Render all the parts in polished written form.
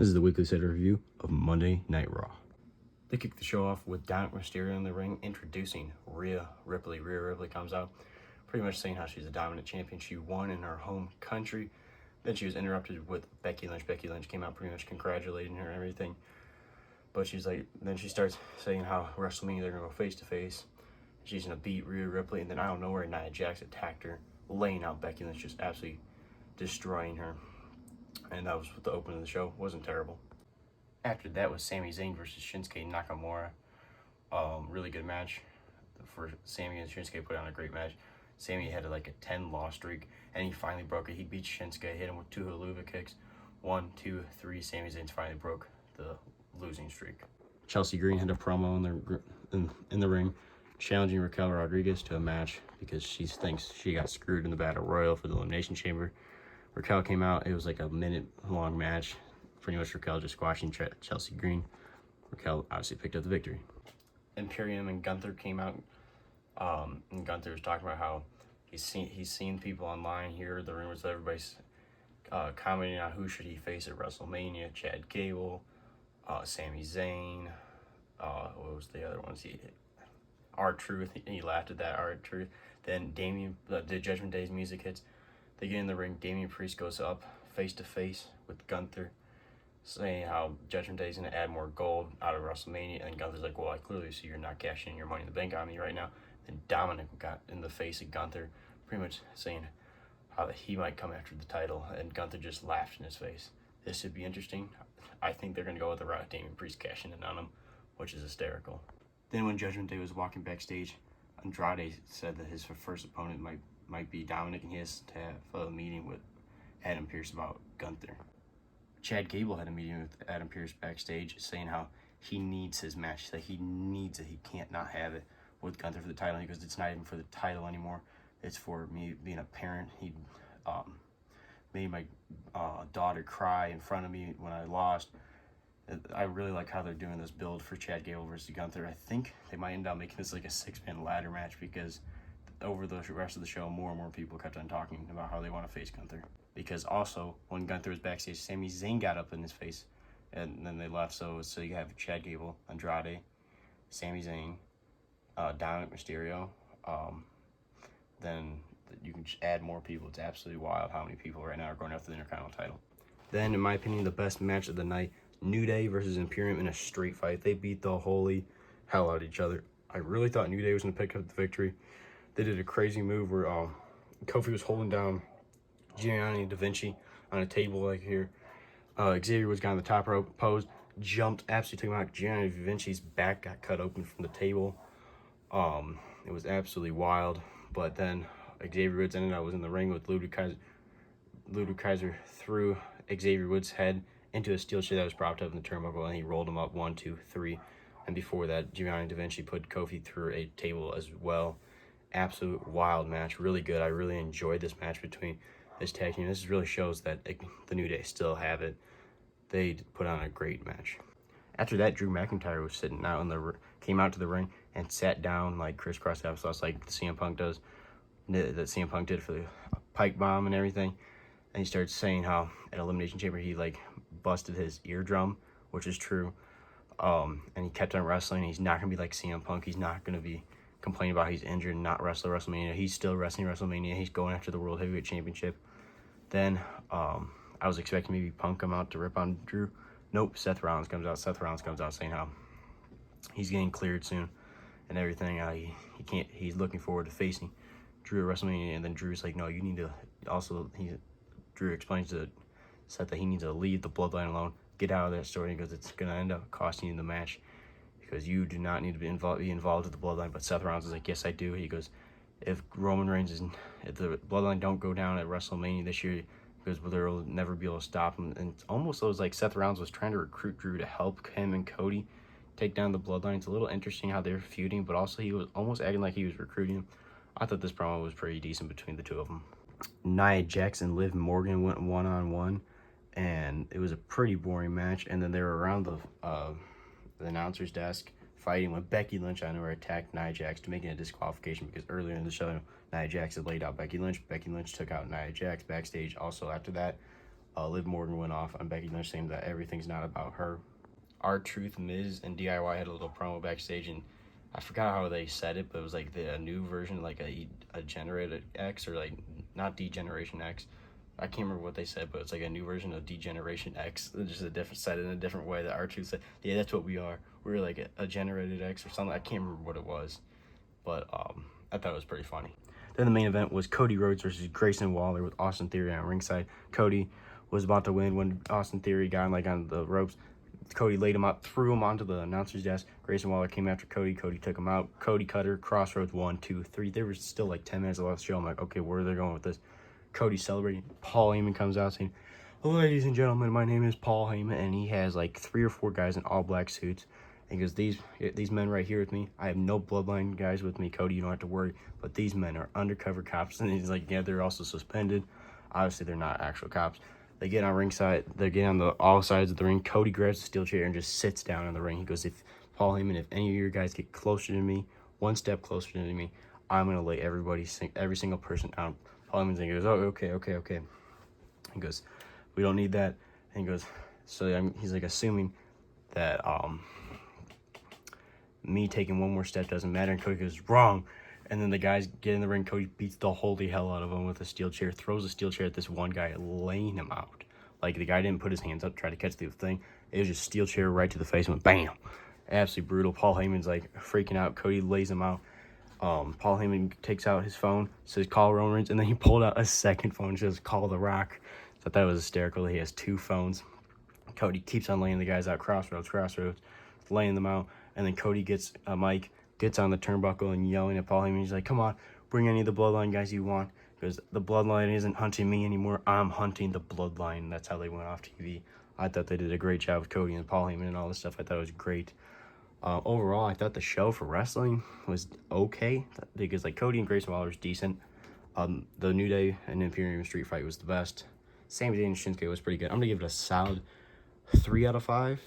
This is the weekly set review of Monday Night Raw. They kick the show off with Dominic Mysterio in the ring introducing Rhea Ripley. Rhea Ripley comes out pretty much saying how she's a dominant champion. She won in her home country. Then she was interrupted with Becky Lynch. Becky Lynch came out pretty much congratulating her and everything. But she's like, then she starts saying how WrestleMania they're going to go face to face. She's going to beat Rhea Ripley. And then out of nowhere, Nia Jax attacked her, laying out Becky Lynch, just absolutely destroying her. And that was what the opening of the show. Wasn't terrible. After that was Sami Zayn versus Shinsuke Nakamura. Really good match for Sami, and Shinsuke put on a great match. Sami had like a 10-loss streak, and he finally broke it. He beat Shinsuke, hit him with 2 haluva kicks. 1, 2, 3. Sami Zayn finally broke the losing streak. Chelsea Green had a promo in the ring, challenging Raquel Rodriguez to a match because she thinks she got screwed in the Battle Royal for the Elimination Chamber. Raquel came out. It was like a minute-long match. Pretty much Raquel just squashing Chelsea Green. Raquel obviously picked up the victory. Imperium and Gunther came out, and Gunther was talking about how he's seen people online here, the rumors that everybody's commenting on who should he face at WrestleMania. Chad Gable, Sami Zayn, what was the other ones? R-Truth, he laughed at that, R-Truth. Then the Judgment Day's music hits. They get in the ring. Damian Priest goes up face to face with Gunther, saying how Judgment Day is going to add more gold out of WrestleMania. And Gunther's like, well, I clearly see you're not cashing in your Money in the Bank on me right now. Then Dominic got in the face of Gunther, pretty much saying how he might come after the title. And Gunther just laughed in his face. This should be interesting. I think they're going to go with the route Damian Priest cashing in on him, which is hysterical. Then when Judgment Day was walking backstage, Andrade said that his first opponent might be Dominic, and he has to have a meeting with Adam Pearce about Gunther. Chad Gable had a meeting with Adam Pearce backstage, saying how he needs his match, that he needs it, he can't not have it with Gunther for the title, because it's not even for the title anymore, it's for me being a parent. He made my daughter cry in front of me when I lost. I really like how they're doing this build for Chad Gable versus Gunther. I think they might end up making this like a 6-man ladder match, because over the rest of the show, more and more people kept on talking about how they want to face Gunther. Because also, when Gunther was backstage, Sami Zayn got up in his face, and then they left. So you have Chad Gable, Andrade, Sami Zayn, Dominic Mysterio. Then you can just add more people. It's absolutely wild how many people right now are going after the Intercontinental title. Then, in my opinion, the best match of the night, New Day versus Imperium in a street fight. They beat the holy hell out of each other. I really thought New Day was going to pick up the victory. They did a crazy move where Kofi was holding down Gianni Da Vinci on a table like here. Xavier Woods got on the top rope, posed, jumped, absolutely took him out. Gianni Da Vinci's back got cut open from the table. It was absolutely wild. But then Xavier Woods ended up was in the ring with Ludwig Kaiser threw Xavier Woods' head into a steel chair that was propped up in the turnbuckle, and he rolled him up 1, 2, 3. And before that, Gianni Da Vinci put Kofi through a table as well. Absolute wild match, really good. I really enjoyed this match between this tag team. This really shows that the New Day still have it. They put on a great match. After that, Drew McIntyre was sitting out came out to the ring and sat down like crisscross applesauce, like CM Punk does, that CM Punk did for the Pike Bomb and everything. And he started saying how at Elimination Chamber he like busted his eardrum, which is true. And he kept on wrestling. He's not gonna be like CM Punk. He's not gonna be complaining about he's injured and not wrestle WrestleMania. He's still wrestling WrestleMania. He's going after the World Heavyweight Championship. Then I was expecting maybe Punk come out to rip on Drew. Nope, Seth Rollins comes out. Seth Rollins comes out saying how he's getting cleared soon and everything. He can't. He's looking forward to facing Drew at WrestleMania. And then Drew's like, no, you need to. Also, Drew explains to Seth that he needs to leave the Bloodline alone, get out of that story, because it's gonna end up costing you the match. Because you do not need to be involved with the Bloodline. But Seth Rollins is like, yes, I do. He goes, if the Bloodline don't go down at WrestleMania this year, because they'll never be able to stop him. And it's almost was like Seth Rollins was trying to recruit Drew to help him and Cody take down the Bloodline. It's a little interesting how they're feuding, but also he was almost acting like he was recruiting him. I thought this promo was pretty decent between the two of them. Nia Jax and Liv Morgan went one-on-one, and it was a pretty boring match. And then they were around the announcer's desk fighting when Becky Lynch on her attacked Nia Jax to make it a disqualification, because earlier in the show Nia Jax had laid out Becky Lynch. Becky Lynch took out Nia Jax backstage. Also after that, Liv Morgan went off on Becky Lynch saying that everything's not about her. R-Truth, Miz, and DIY had a little promo backstage, and I forgot how they said it, but it was like a new version, like a generated X, or like not Degeneration X. I can't remember what they said, but it's like a new version of Degeneration X. Just a different, said in a different way that R-Truth said, yeah, that's what we are. We're like a generated X or something. I can't remember what it was, but I thought it was pretty funny. Then the main event was Cody Rhodes versus Grayson Waller with Austin Theory on ringside. Cody was about to win when Austin Theory got him like on the ropes. Cody laid him out, threw him onto the announcer's desk. Grayson Waller came after Cody. Cody took him out. Cody cutter, crossroads, 1, 2, 3. There was still like 10 minutes left of the show. I'm like, okay, where are they going with this? Cody celebrating. Paul Heyman comes out saying, ladies and gentlemen, my name is Paul Heyman. And he has like 3 or 4 guys in all black suits. And he goes, these men right here with me, I have no bloodline guys with me, Cody, you don't have to worry. But these men are undercover cops. And he's like, yeah, they're also suspended. Obviously, they're not actual cops. They get on ringside. They get on all sides of the ring. Cody grabs the steel chair and just sits down in the ring. He goes, Paul Heyman, if any of your guys get closer to me, one step closer to me, I'm going to lay every single person out. Paul Heyman's like, he goes, oh, okay. He goes, we don't need that. And he goes, so he's like assuming that me taking one more step doesn't matter. And Cody goes, wrong. And then the guys get in the ring. Cody beats the holy hell out of him with a steel chair, throws a steel chair at this one guy, laying him out. Like, the guy didn't put his hands up, try to catch the thing. It was just steel chair right to the face, went bam. Absolutely brutal. Paul Heyman's like freaking out. Cody lays him out. Paul Heyman takes out his phone, says call Roman Reigns, and then he pulled out a second phone, says call The Rock. So that was hysterical. He has 2 phones. Cody keeps on laying the guys out, crossroads, laying them out. And then Cody gets a mic, gets on the turnbuckle and yelling at Paul Heyman. He's like, come on, bring any of the bloodline guys you want, because the bloodline isn't hunting me anymore. I'm hunting the bloodline. That's how they went off TV. I thought they did a great job with Cody and Paul Heyman and all this stuff. I thought it was great. Overall, I thought the show for wrestling was okay, because like Cody and Grayson Waller was decent. The New Day and Imperium Street Fight was the best. Sami Zayn and Shinsuke was pretty good. I'm gonna give it a solid 3 out of 5.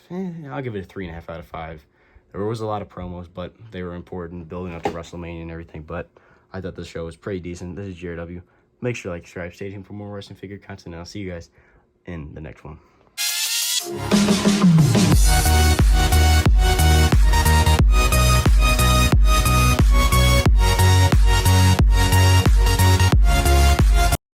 I'll give it a 3.5 out of 5. There was a lot of promos, but they were important, building up to WrestleMania and everything. But I thought the show was pretty decent. This is JRW. Make sure to like, subscribe, stay tuned for more wrestling figure content, and I'll see you guys in the next one.